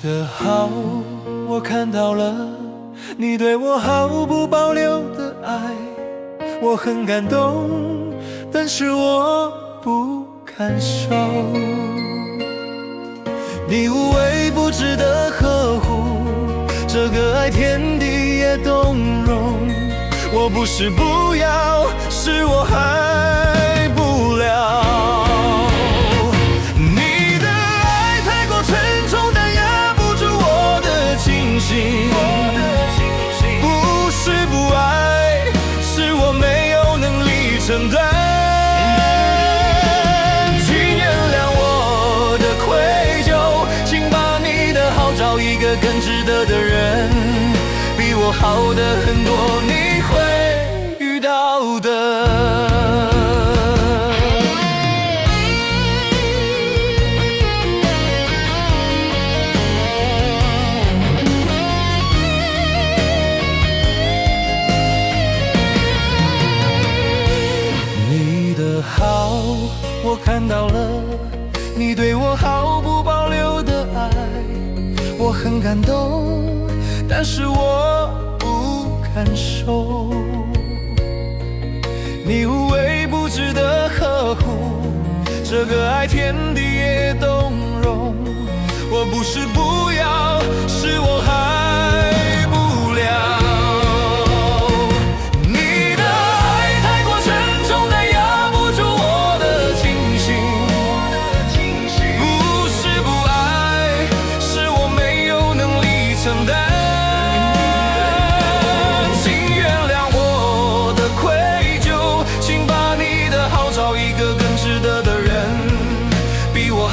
的好，我看到了，你对我毫不保留的爱，我很感动，但是我不敢收。你无微不至的呵护，这个爱天地也动容。我不是不要，是我还不了。你的爱太过沉重，但压不住我的清醒。不是不爱，是我没有能力承担。请原谅我的愧疚，请把你的好找一个更值得的人，比我好的很多，你会遇到的。你的好，我看到了，你对我毫不保留的爱，我很感动，但是我不敢收。你无微不至的呵护，这个爱天地也动容。我不是不要，是我还不了。你的爱太过沉重，但压不住我的清醒。不是不爱，是我没有能力承担。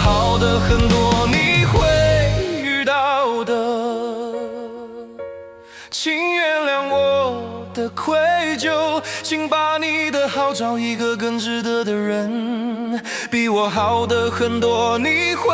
好的很多，你会遇到的。请原谅我的愧疚，请把你的好找一个更值得的人，比我好的很多，你会